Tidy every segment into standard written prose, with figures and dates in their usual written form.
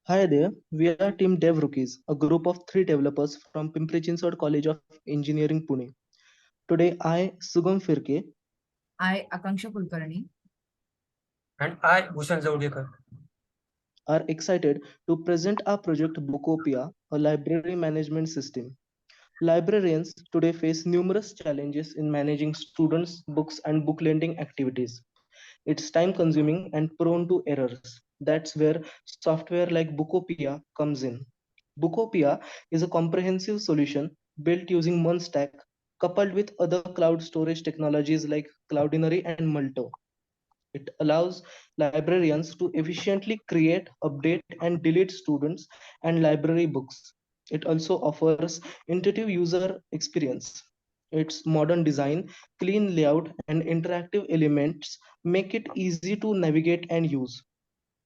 Hi there, we are Team Dev Rookies, a group of three developers from Pimpri Chinchwad College of Engineering, Pune. Today, I, Sugam Phirke, I, Akanksha Kulkarni, And I, Bhushan Javalgekar. are excited to present our project Bookopia, a library management system. Librarians today face numerous challenges in managing students, books, and book lending activities. It's time consuming and prone to errors. That's where software like Bookopia comes in. Bookopia is a comprehensive solution built using one stack coupled with other cloud storage technologies like Cloudinary and Multo. It allows librarians to efficiently create, update, and delete students and library books. It also offers intuitive user experience. Its modern design, clean layout, and interactive elements make it easy to navigate and use.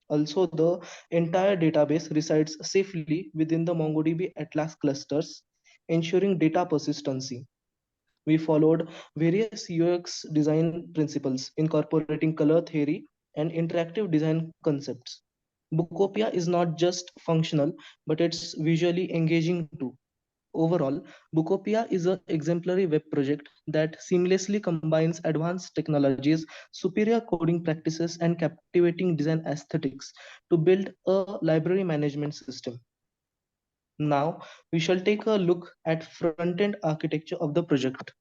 Also, the entire database resides safely within the MongoDB Atlas clusters, ensuring data persistency. We followed various UX design principles, incorporating color theory and interactive design concepts. Bookopia is not just functional, but it's visually engaging too. Overall, Bookopia is an exemplary web project that seamlessly combines advanced technologies, superior coding practices, and captivating design aesthetics to build a library management system. Now, we shall take a look at front-end architecture of the project.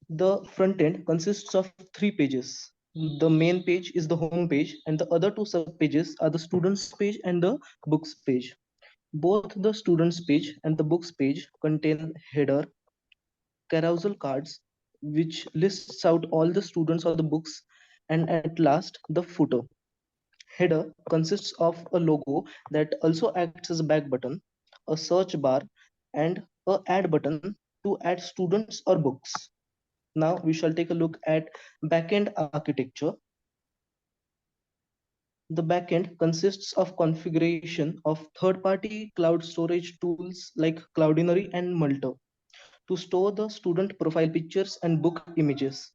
The front end consists of three pages. The main page is the home page, and the other two sub pages are the students page and the books page. Both the students page and the books page contain header, carousel cards, which lists out all the students or the books, and at last the footer. Header consists of a logo that also acts as a back button, a search bar, and a add button to add students or books. Now we shall take a look at backend architecture. The backend consists of configuration of third-party cloud storage tools like Cloudinary and Multo to store the student profile pictures and book images.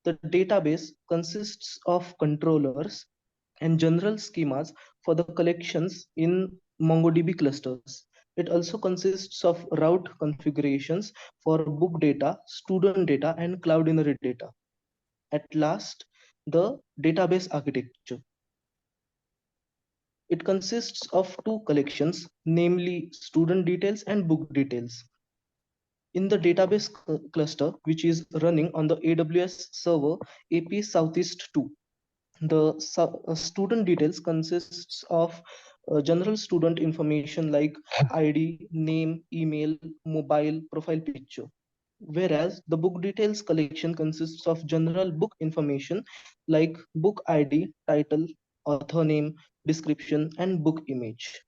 The database consists of controllers and general schemas for the collections in MongoDB clusters. It also consists of route configurations for book data, student data, and Cloudinary data. At last, the database architecture. It consists of two collections, namely student details and book details. In the database cluster, which is running on the AWS server AP Southeast 2, the student details consists of general student information like ID, name, email, mobile, profile picture. Whereas the book details collection consists of general book information like book ID, title, author name, description, and book image.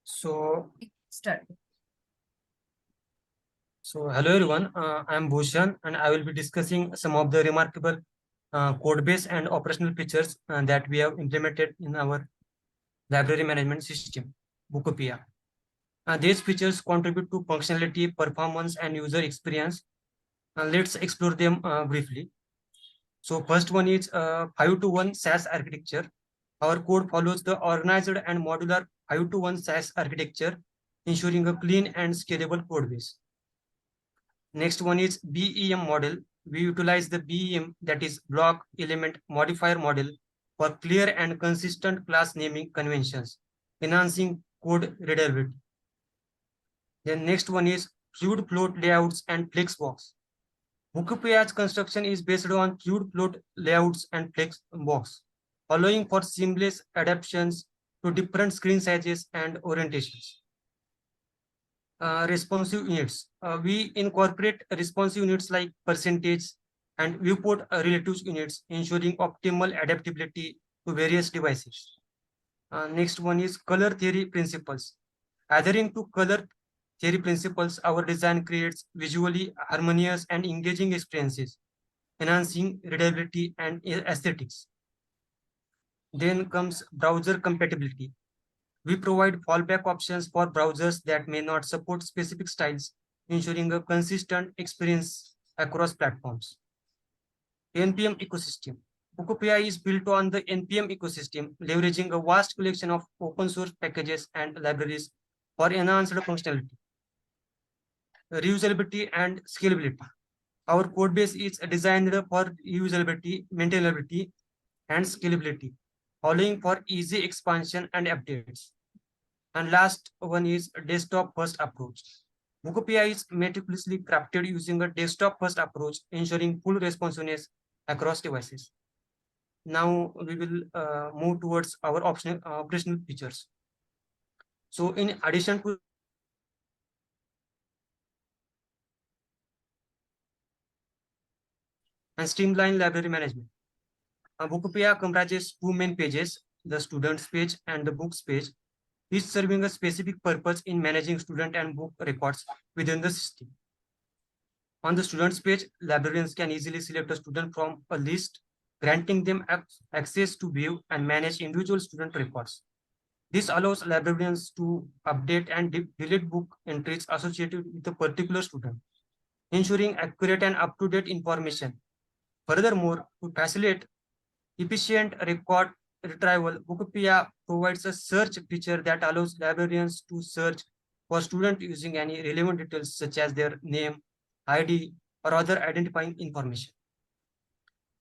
So, start. hello everyone. I am Bhushan, and I will be discussing some of the remarkable code base and operational features that we have implemented in our library management system, Bookopia. These features contribute to functionality, performance, and user experience. Let's explore them briefly. So, first one is 5 to 1 SaaS architecture. Our code follows the organized and modular 5 to 1 SaaS architecture, ensuring a clean and scalable code base. Next one is BEM model. We utilize the BEM, that is block element modifier model, for clear and consistent class naming conventions, enhancing code readability. Then next one is fluid float layouts and flexbox. Wikipedia's construction is based on fluid float layouts and flexbox, allowing for seamless adaptations to different screen sizes and orientations. Responsive units. We incorporate responsive units like percentage and viewport relatives units, ensuring optimal adaptability to various devices. Next one is color theory principles. Adhering to color theory principles, our design creates visually harmonious and engaging experiences, enhancing readability and aesthetics. Then comes browser compatibility. We provide fallback options for browsers that may not support specific styles, ensuring a consistent experience across platforms. NPM ecosystem. Bookopia is built on the NPM ecosystem, leveraging a vast collection of open source packages and libraries for enhanced functionality, reusability, and scalability. Our code base is designed for reusability, maintainability, and scalability, allowing for easy expansion and updates. And last one is desktop first approach. Bookopia is meticulously crafted using a desktop first approach, ensuring full responsiveness across devices. Now we will move towards our operational features. So in addition to and streamline library management, Bookopia comprises two main pages, the students page and the books page, each serving a specific purpose in managing student and book records within the system. On the students page, librarians can easily select a student from a list, granting them access to view and manage individual student records. This allows librarians to update and delete book entries associated with a particular student, ensuring accurate and up-to-date information. Furthermore, to facilitate efficient record retrieval, Bookopia provides a search feature that allows librarians to search for student using any relevant details such as their name, ID, or other identifying information.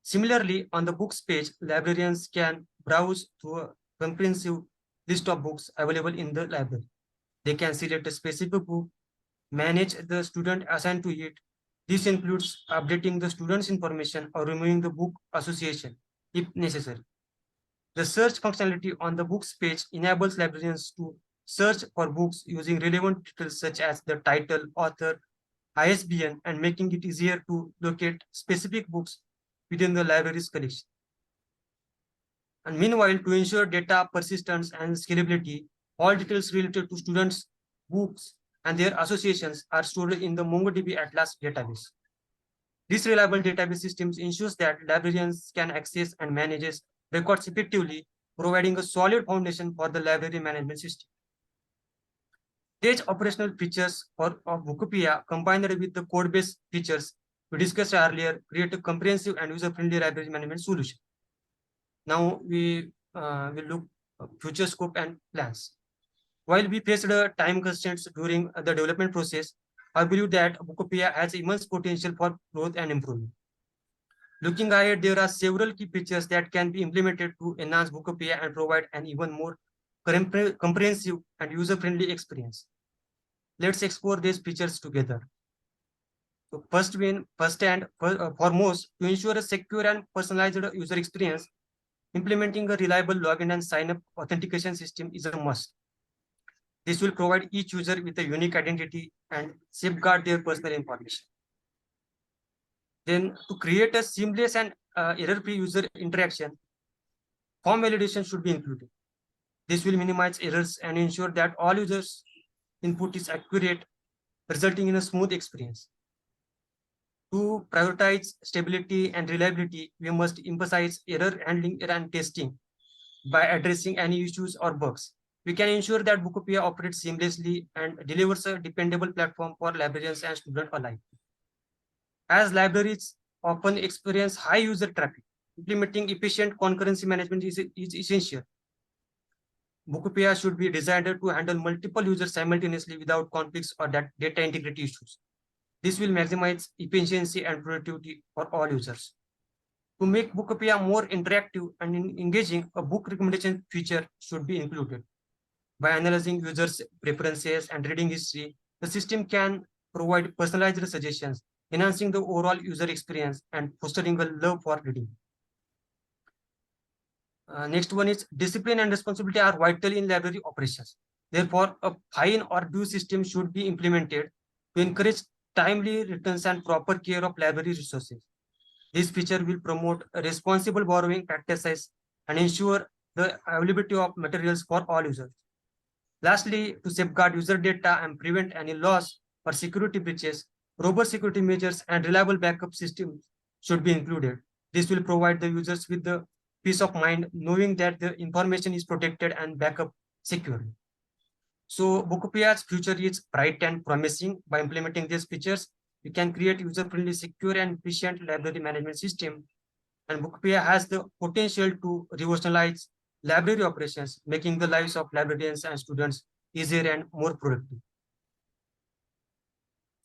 Similarly, on the books page, librarians can browse through a comprehensive list of books available in the library. They can select a specific book, manage the student assigned to it. This includes updating the student's information or removing the book association if necessary. The search functionality on the books page enables librarians to search for books using relevant details such as the title, author, ISBN, and making it easier to locate specific books within the library's collection. And meanwhile, to ensure data persistence and scalability, all details related to students' books and their associations are stored in the MongoDB Atlas database. This reliable database system ensures that librarians can access and manage records effectively, providing a solid foundation for the library management system. These operational features of Bookopia combined with the code-based features we discussed earlier create a comprehensive and user-friendly library management solution. Now we will look future scope and plans. While we faced time constraints during the development process, I believe that Bookopia has immense potential for growth and improvement. Looking ahead, there are several key features that can be implemented to enhance Bookopia and provide an even more comprehensive and user-friendly experience. Let's explore these features together. So first and foremost, to ensure a secure and personalized user experience, implementing a reliable login and sign-up authentication system is a must. This will provide each user with a unique identity and safeguard their personal information. Then to create a seamless and error-free user interaction, form validation should be included. This will minimize errors and ensure that all users' input is accurate, resulting in a smooth experience. To prioritize stability and reliability, we must emphasize error handling and testing by addressing any issues or bugs. We can ensure that Bookopia operates seamlessly and delivers a dependable platform for librarians and students alike. As libraries often experience high user traffic, implementing efficient concurrency management is essential. Bookopia should be designed to handle multiple users simultaneously without conflicts or data integrity issues. This will maximize efficiency and productivity for all users. To make Bookopia more interactive and engaging, a book recommendation feature should be included. By analyzing users' preferences and reading history, the system can provide personalized suggestions, enhancing the overall user experience and fostering a love for reading. Next one is discipline and responsibility are vital in library operations. Therefore, a fine or due system should be implemented to encourage timely returns and proper care of library resources. This feature will promote responsible borrowing practices and ensure the availability of materials for all users. Lastly, to safeguard user data and prevent any loss or security breaches, robust security measures and reliable backup systems should be included. This will provide the users with the peace of mind knowing that the information is protected and backup securely. So Bookopia's future is bright and promising. By implementing these features, we can create user-friendly, secure, and efficient library management system. And Bookopia has the potential to revolutionize library operations, making the lives of librarians and students easier and more productive.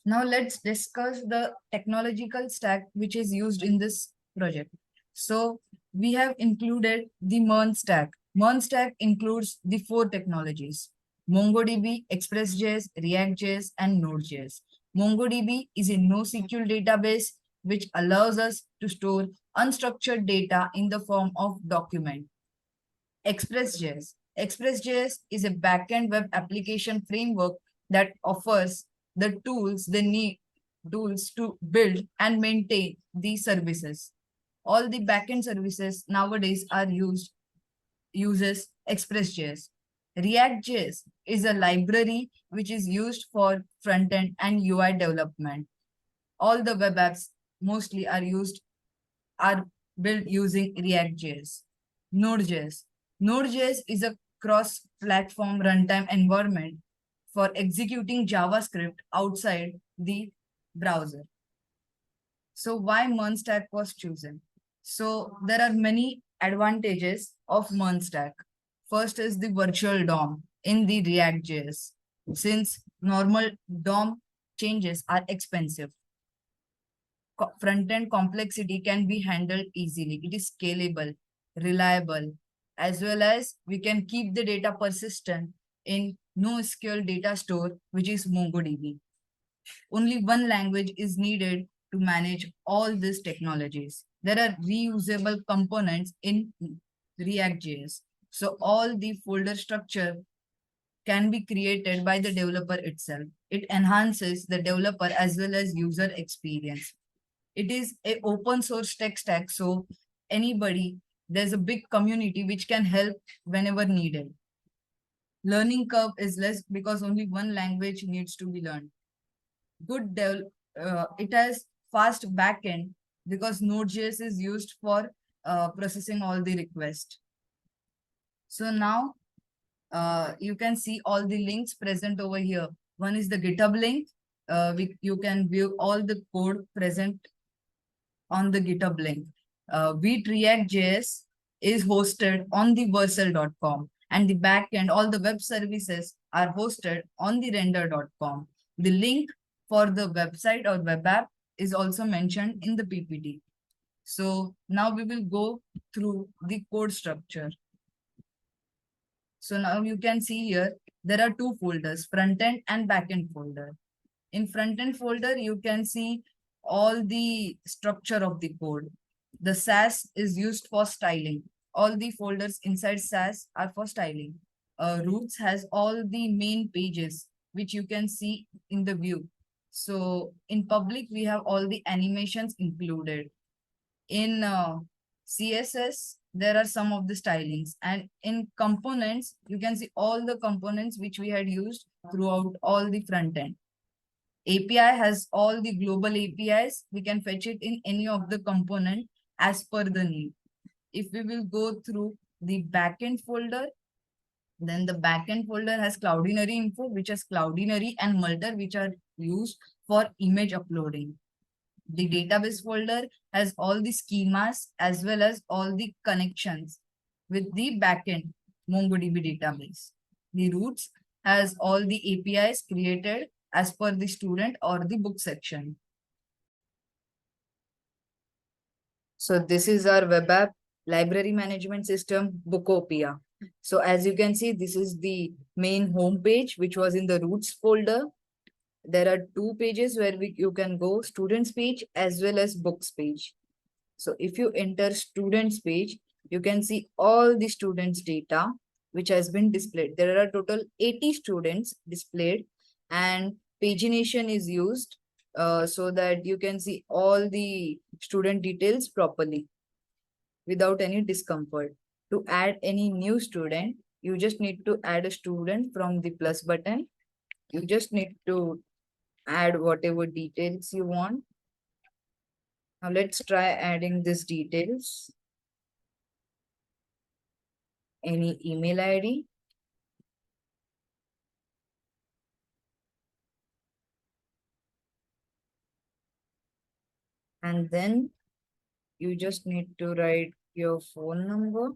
Now let's discuss the technological stack which is used in this project. So we have included the MERN stack. MERN stack includes the four technologies: MongoDB, ExpressJS, React.js, and Node.js. MongoDB is a NoSQL database which allows us to store unstructured data in the form of document. ExpressJS. ExpressJS is a backend web application framework that offers the tools they need tools to build and maintain these services. All the backend services nowadays are uses ExpressJS. React.js is a library which is used for front-end and UI development. All the web apps mostly are built using React.js. Node.js. Node.js is a cross-platform runtime environment for executing JavaScript outside the browser. So why MERN stack was chosen? So there are many advantages of MERN stack. First is the virtual DOM in the React.js. Since normal DOM changes are expensive, front-end complexity can be handled easily. It is scalable, reliable, as well as we can keep the data persistent in NoSQL data store, which is MongoDB. Only one language is needed to manage all these technologies. There are reusable components in React.js. So all the folder structure can be created by the developer itself. It enhances the developer as well as user experience. It is an open source tech stack, so there's a big community which can help whenever needed. Learning curve is less because only one language needs to be learned. It has fast backend because Node.js is used for processing all the requests. So now you can see all the links present over here. One is the GitHub link. You can view all the code present on the GitHub link. Vite React.js is hosted on the Vercel.com, and the backend, all the web services are hosted on the render.com. The link for the website or web app is also mentioned in the PPT. So now we will go through the code structure. So now you can see here, there are two folders, front-end and back-end folder. In front-end folder, you can see all the structure of the code. The SAS is used for styling. All the folders inside SAS are for styling. Roots has all the main pages, which you can see in the view. So in public, we have all the animations included. In CSS, there are some of the stylings, and in components, you can see all the components which we had used throughout all the front end. API has all the global APIs. We can fetch it in any of the component as per the need. If we will go through the backend folder, then the backend folder has Cloudinary info, which has Cloudinary and Multer, which are used for image uploading. The database folder has all the schemas as well as all the connections with the backend MongoDB database. The roots has all the APIs created as per the student or the book section. So this is our web app library management system, Bookopia. So as you can see, this is the main home page, which was in the roots folder. There are two pages where you can go, students page as well as books page. So if you enter students page, you can see all the students data which has been displayed. There are total 80 students displayed, and pagination is used so that you can see all the student details properly without any discomfort. To add any new student, you just need to add a student from the plus button. You just need to add whatever details you want. Now let's try adding these details. Any email ID. And then you just need to write your phone number.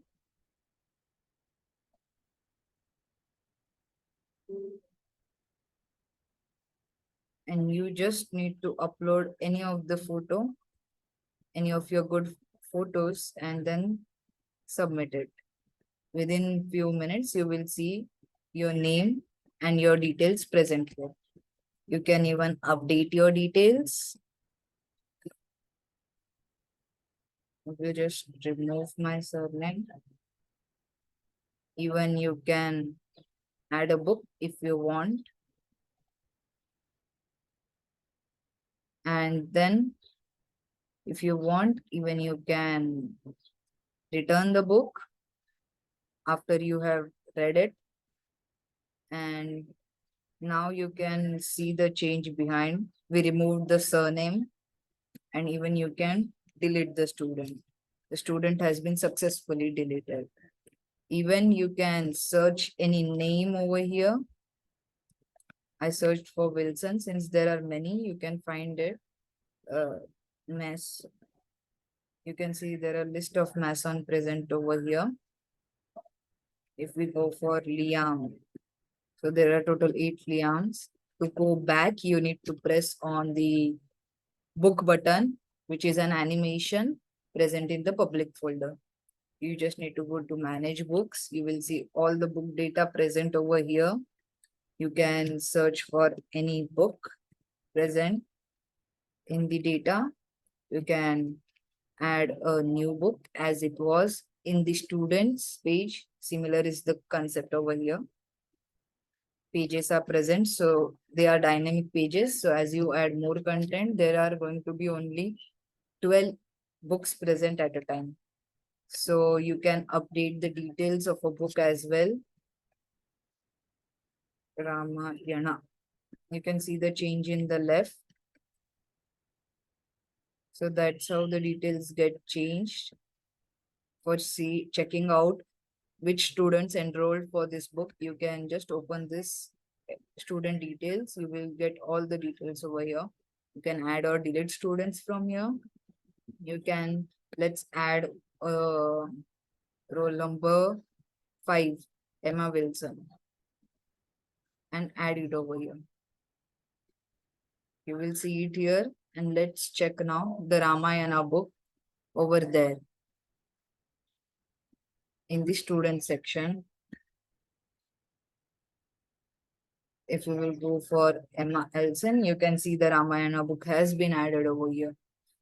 And you just need to upload any of the photo, any of your good photos, and then submit it. Within few minutes, you will see your name and your details present here. You can even update your details. If you just remove my surname, even you can add a book if you want. And then if you want, even you can return the book after you have read it. And now you can see the change behind. We removed the surname, and even you can delete the student. The student has been successfully deleted. Even you can search any name over here. I searched for Wilson. Since there are many, you can find it. Mass. You can see there are list of Mason present over here. If we go for Liam, so there are total 8 Liams. To go back, you need to press on the book button, which is an animation present in the public folder. You just need to go to manage books. You will see all the book data present over here. You can search for any book present in the data. You can add a new book as it was in the students page. Similar is the concept over here. Pages are present, so they are dynamic pages. So as you add more content, there are going to be only 12 books present at a time. So you can update the details of a book as well. Ramayana. You can see the change in the left. So that's how the details get changed. For checking out which students enrolled for this book, you can just open this student details. You will get all the details over here. You can add or delete students from here. You can, let's add roll number 5, Emma Wilson, and add it over here. You will see it here. And let's check now the Ramayana book over there in the student section. If you will go for Emma Elson, you can see the Ramayana book has been added over here.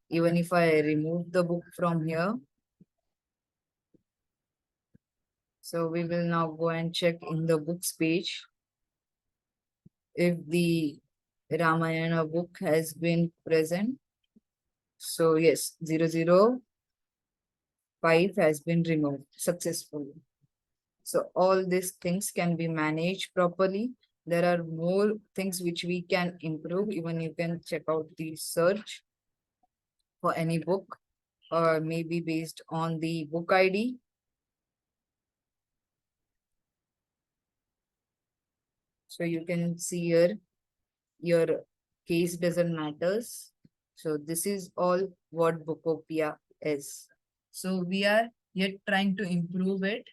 Even if I remove the book from here, so we will now go and check in the books page if the Ramayana book has been present. So yes, 005 has been removed successfully. So all these things can be managed properly. There are more things which we can improve. Even you can check out the search for any book, or maybe based on the book ID. So you can see here, your case doesn't matters. So this is all what Bookopia is. So we are yet trying to improve it.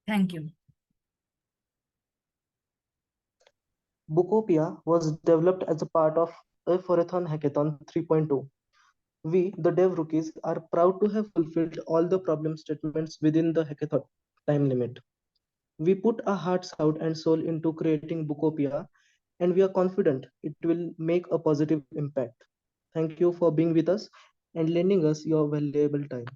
Thank you. Bookopia was developed as a part of AFourathon Hackathon 3.0. We, the dev rookies, are proud to have fulfilled all the problem statements within the hackathon time limit. We put our hearts out and soul into creating Bookopia, and we are confident it will make a positive impact. Thank you for being with us and lending us your valuable time.